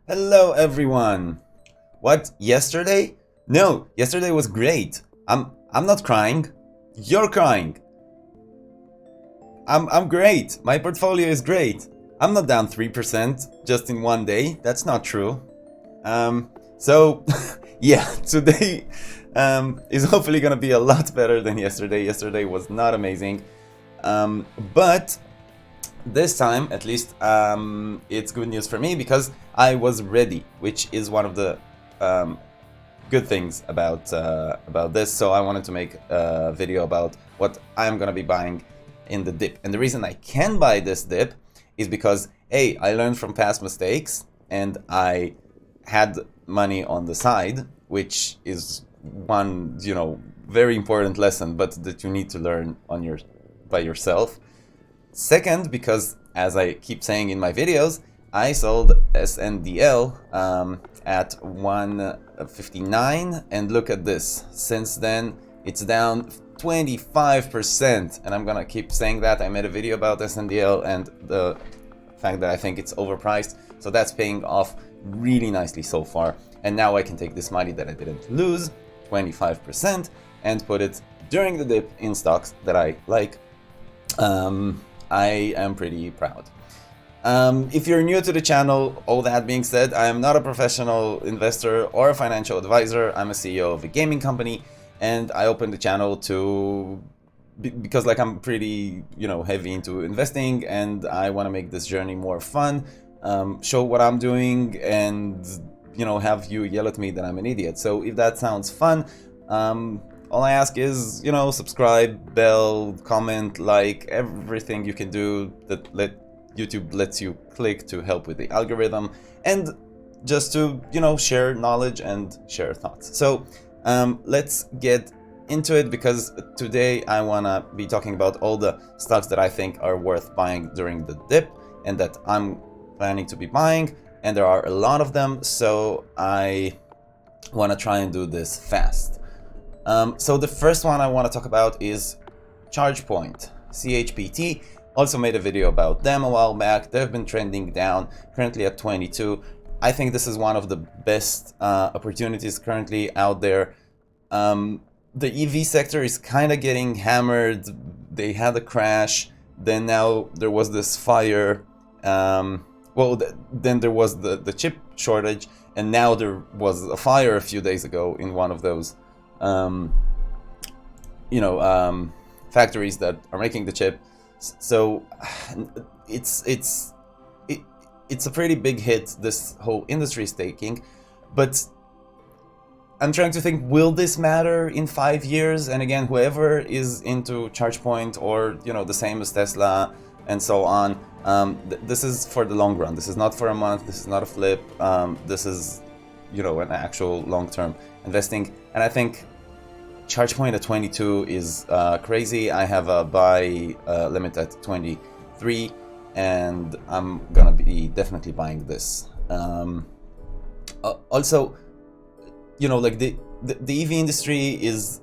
Hello everyone. What, yesterday? No, yesterday was great. I'm not crying. You're crying. I'm great. My portfolio is great. I'm not down 3% just in one day. That's not true. So yeah, today is hopefully gonna be a lot better than yesterday. Yesterday was not amazing. But this time, at least, it's good news for me because I was ready, which is one of the good things about this. So I wanted to make a video about what I'm gonna be buying in the dip. And the reason I can buy this dip is because A, I learned from past mistakes and I had money on the side, which is one, very important lesson, but that you need to learn by yourself. Second, because as I keep saying in my videos, I sold SNDL at 159, and look at this. Since then, it's down 25%, and I'm gonna keep saying that. I made a video about SNDL and the fact that I think it's overpriced, so that's paying off really nicely so far. And now I can take this money that I didn't lose, 25%, and put it during the dip in stocks that I like. I am pretty proud. If you're new to the channel, all that being said, I am not a professional investor or a financial advisor. I'm a CEO of a gaming company, and I opened the channel because I'm pretty, heavy into investing, and I want to make this journey more fun, show what I'm doing, and, have you yell at me that I'm an idiot. So if that sounds fun, all I ask is, subscribe, bell, comment, like, everything you can do that YouTube lets you click to help with the algorithm, and just to, share knowledge and share thoughts. So let's get into it, because today I wanna be talking about all the stocks that I think are worth buying during the dip and that I'm planning to be buying, and there are a lot of them, so I wanna try and do this fast. So the first one I want to talk about is Chargepoint, CHPT. Also made a video about them a while back. They've been trending down, currently at 22. I think this is one of the best opportunities currently out there. The EV sector is kind of getting hammered. They had a crash, then now there was this fire. Then there was the chip shortage, and now there was a fire a few days ago in one of those factories that are making the chip. So it's a pretty big hit this whole industry is taking, but I'm trying to think, will this matter in 5 years? And again, whoever is into Chargepoint or the same as Tesla and so on, this is for the long run. This is not for a month. This is not a flip. This is an actual long-term investing, and I think Chargepoint at 22 is crazy. I have a buy limit at 23, and I'm gonna be definitely buying this. Also, the EV industry is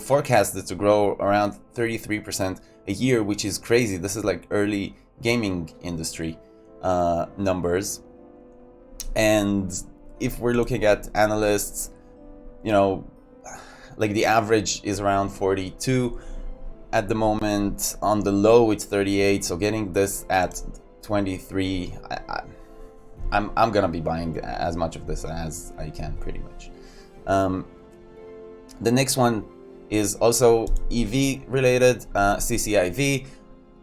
forecasted to grow around 33% a year, which is crazy. This is like early gaming industry numbers, and if we're looking at analysts, the average is around 42 at the moment. On the low, it's 38. So getting this at 23, I'm gonna be buying as much of this as I can, pretty much. The next one is also EV related, CCIV.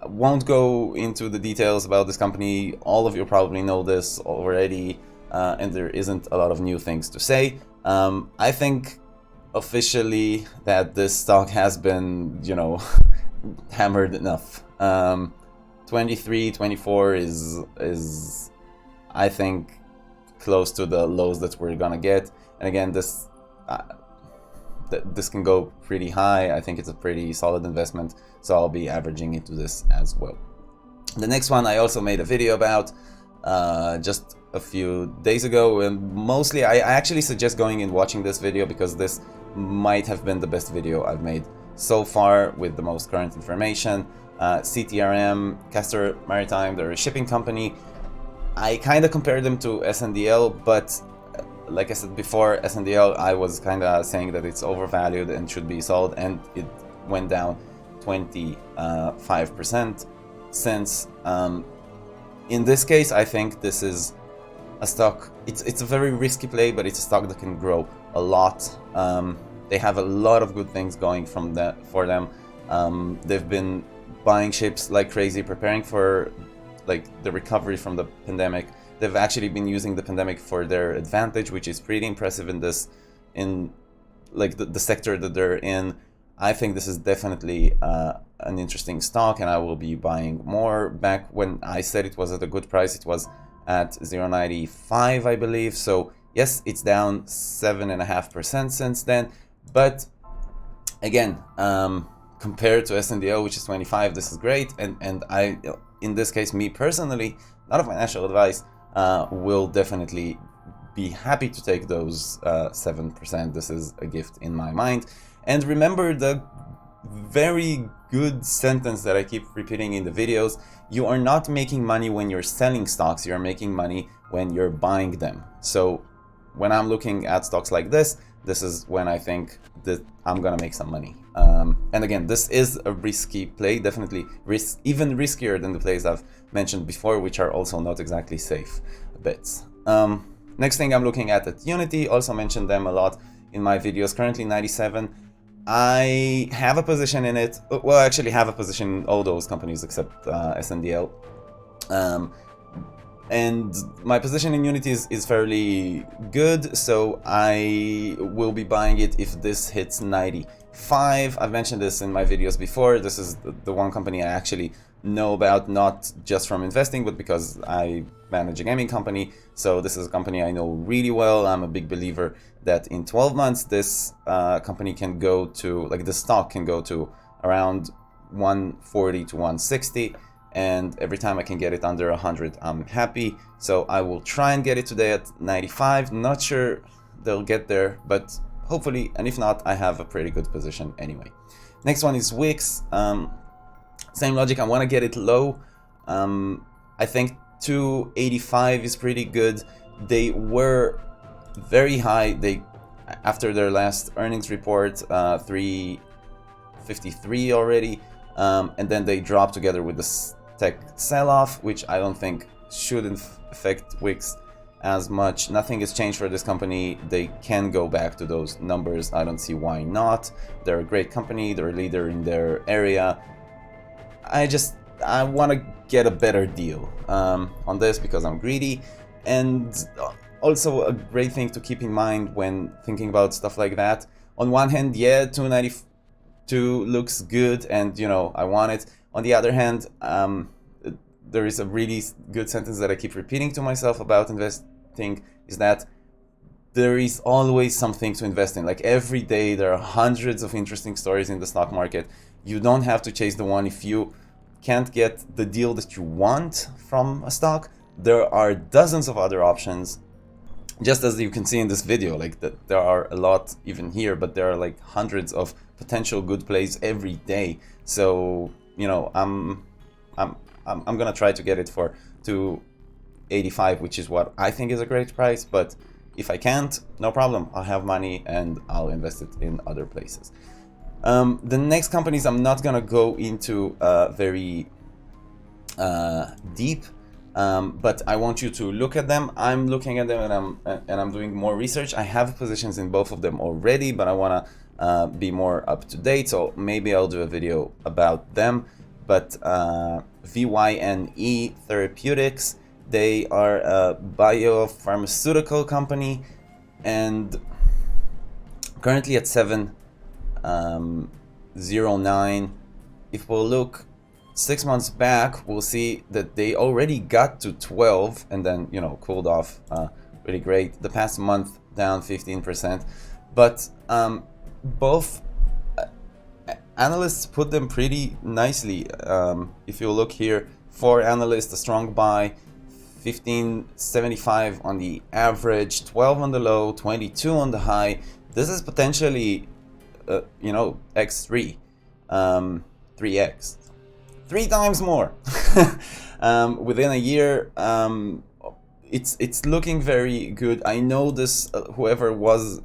I won't go into the details about this company. All of you probably know this already, and there isn't a lot of new things to say. I think officially that this stock has been, hammered enough. 23, 24 is I think close to the lows that we're gonna get. And again, this can go pretty high. I think it's a pretty solid investment, so I'll be averaging into this as well. The next one I also made a video about just a few days ago, and mostly I actually suggest going and watching this video, because this might have been the best video I've made so far with the most current information. CTRM, Castor Maritime, they're a shipping company. I kind of compared them to SNDL, but like I said before, SNDL, I was kind of saying that it's overvalued and should be sold, and it went down 25% since. In this case, I think this is a stock. It's a very risky play, but it's a stock that can grow a lot. They have a lot of good things going for them. They've been buying ships like crazy, preparing for like the recovery from the pandemic. They've actually been using the pandemic for their advantage, which is pretty impressive in like the sector that they're in. I think this is definitely an interesting stock, and I will be buying more. Back when I said it was at a good price, it was at 0.95, I believe. So yes, it's down 7.5% since then. But again, compared to SNDO, which is 25, this is great. And I, in this case, me personally, not a financial advice, will definitely be happy to take those 7%. This is a gift in my mind. And remember the very good sentence that I keep repeating in the videos: you are not making money when you're selling stocks, you're making money when you're buying them. So when I'm looking at stocks like this is when I think that I'm gonna make some money. And again, this is a risky play, definitely even riskier than the plays I've mentioned before, which are also not exactly safe bets. Next thing I'm looking at Unity, also mentioned them a lot in my videos, currently 97. I have a position in it. Well, I actually have a position in all those companies except SNDL. And my position in Unity is fairly good, so I will be buying it if this hits 95. I've mentioned this in my videos before. This is the one company I actually know about, not just from investing, but because I manage a gaming company. So this is a company I know really well. I'm a big believer that in 12 months, this company can go to, like the stock can go to around 140 to 160. And every time I can get it under 100, I'm happy. So I will try and get it today at 95. Not sure they'll get there, but hopefully, and if not, I have a pretty good position anyway. Next one is WIX. Same logic, I want to get it low. I think 285 is pretty good. They were very high. After their last earnings report, 353 already, and then they dropped together with the tech sell-off, which I don't think should affect WIX as much. Nothing has changed for this company. They can go back to those numbers. I don't see why not. They're a great company. They're a leader in their area. I want to get a better deal on this because I'm greedy. And also a great thing to keep in mind when thinking about stuff like that. On one hand, yeah, 292 looks good and, you know, I want it. On the other hand, there is a really good sentence that I keep repeating to myself about investing, is that there is always something to invest in. Like every day, there are hundreds of interesting stories in the stock market. You don't have to chase the one. If you can't get the deal that you want from a stock, there are dozens of other options. Just as you can see in this video, like there are a lot even here, but there are like hundreds of potential good plays every day. So, you know, I'm gonna try to get it for 285, which is what I think is a great price. But if I can't, no problem. I'll have money and I'll invest it in other places. The next companies I'm not gonna go into very deep, but I want you to look at them. I'm looking at them and I'm doing more research. I have positions in both of them already, but I wanna be more up to date. So maybe I'll do a video about them. But VYNE Therapeutics, they are a biopharmaceutical company and currently at 7.09. If we'll look 6 months back, we'll see that they already got to 12 and then, you know, cooled off really great. The past month down 15%, but both analysts put them pretty nicely. If you look here, for analysts, a strong buy, 15.75 on the average, 12 on the low, 22 on the high. This is potentially, you know, x3, 3x, 3 times more within a year. it's looking very good. I know this whoever was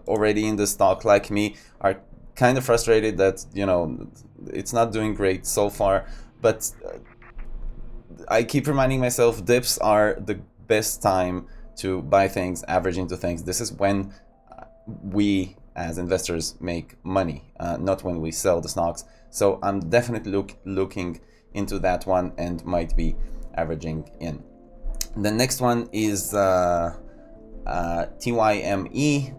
already in the stock like me are kind of frustrated that, you know, it's not doing great so far, but I keep reminding myself dips are the best time to buy things, average into things. This is when we as investors make money, not when we sell the stocks. So I'm definitely looking into that one and might be averaging in. The next one is Tyme.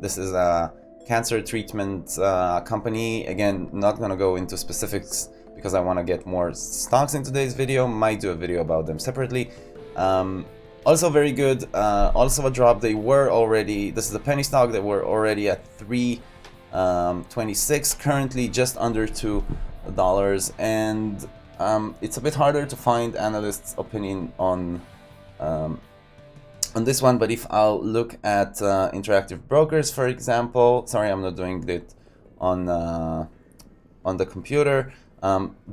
This is a cancer treatment company. Again, not gonna go into specifics because I want to get more stocks in today's video. Might do a video about them separately. Also very good. Also a drop. They were already, this is a penny stock, they were already at 3.26, currently just under $2, and it's a bit harder to find analysts' opinion on this one. But if I'll look at Interactive Brokers, for example, sorry, I'm not doing it on the computer.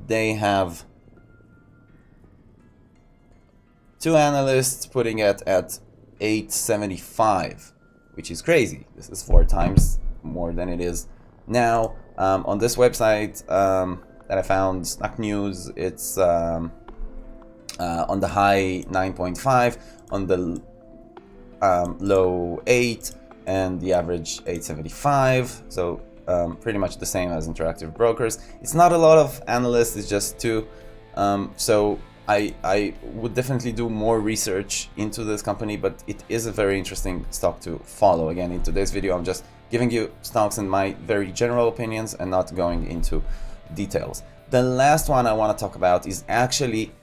They have 2 analysts putting it at 875, which is crazy. This is 4 times more than it is now. On this website that I found, Stock News, it's on the high 9.5, on the low 8, and the average 875. So pretty much the same as Interactive Brokers. It's not a lot of analysts, it's just 2. So I would definitely do more research into this company, but it is a very interesting stock to follow. Again, in today's video, I'm just giving you stocks in my very general opinions and not going into details. The last one I want to talk about is actually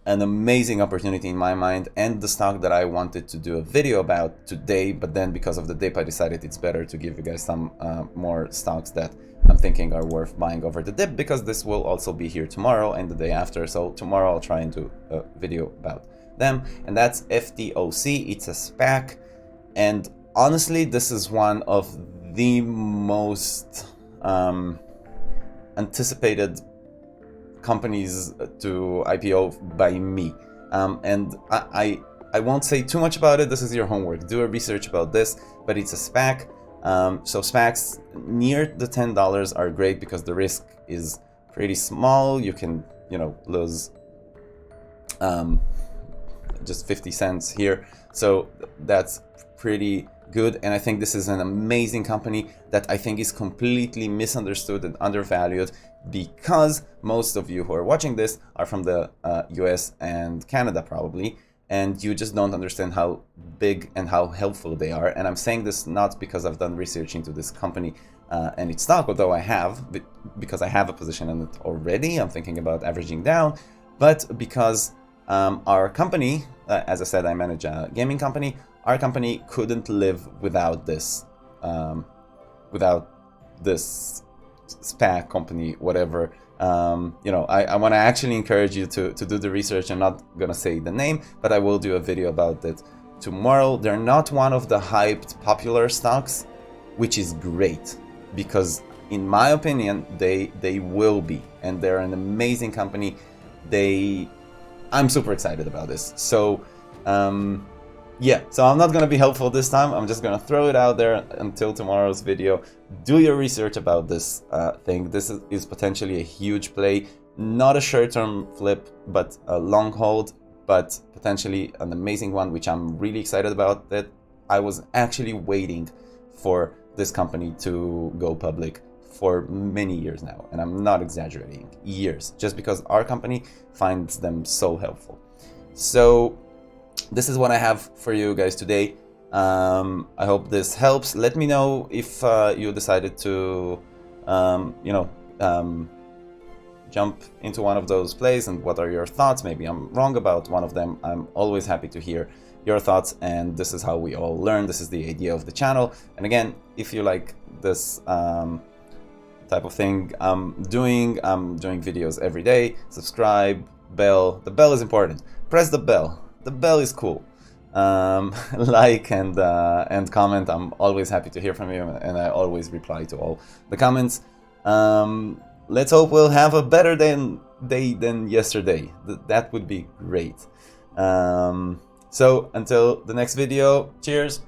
an amazing opportunity in my mind, and the stock that I wanted to do a video about today, but then because of the dip I decided it's better to give you guys some more stocks that I'm thinking are worth buying over the dip, because this will also be here tomorrow and the day after. So tomorrow I'll try and do a video about them, and that's FTOC. It's a SPAC, and honestly this is one of the most anticipated companies to IPO by me, and I won't say too much about it. This is your homework. Do a research about this, but it's a SPAC. So SPACs near the $10 are great because the risk is pretty small. You can, you know, lose just 50 cents here, so that's pretty good. And I think this is an amazing company that I think is completely misunderstood and undervalued, because most of you who are watching this are from the US and Canada probably, and you just don't understand how big and how helpful they are. And I'm saying this not because I've done research into this company and its stock, although I have, because I have a position in it already. I'm thinking about averaging down, but because our company, as I said, I manage a gaming company. Our company couldn't live without this SPAC company, whatever. You know, I want to actually encourage you to do the research. I'm not gonna say the name, but I will do a video about it tomorrow. They're not one of the hyped popular stocks, which is great, because in my opinion they will be, and they're an amazing company. I'm super excited about this. So yeah, so I'm not going to be helpful this time. I'm just going to throw it out there until tomorrow's video. Do your research about this thing. This is potentially a huge play, not a short-term flip, but a long hold, but potentially an amazing one, which I'm really excited about. That I was actually waiting for this company to go public for many years now, and I'm not exaggerating, years, just because our company finds them so helpful. So this is what I have for you guys today. I hope this helps. Let me know if you decided to, jump into one of those plays, and what are your thoughts. Maybe I'm wrong about one of them. I'm always happy to hear your thoughts, and this is how we all learn. This is the idea of the channel. And again, if you like this type of thing I'm doing videos every day. Subscribe, bell. The bell is important. Press the bell. The bell is cool. Like and comment. I'm always happy to hear from you, and I always reply to all the comments. Let's hope we'll have a better day than yesterday. That would be great. So until the next video, cheers.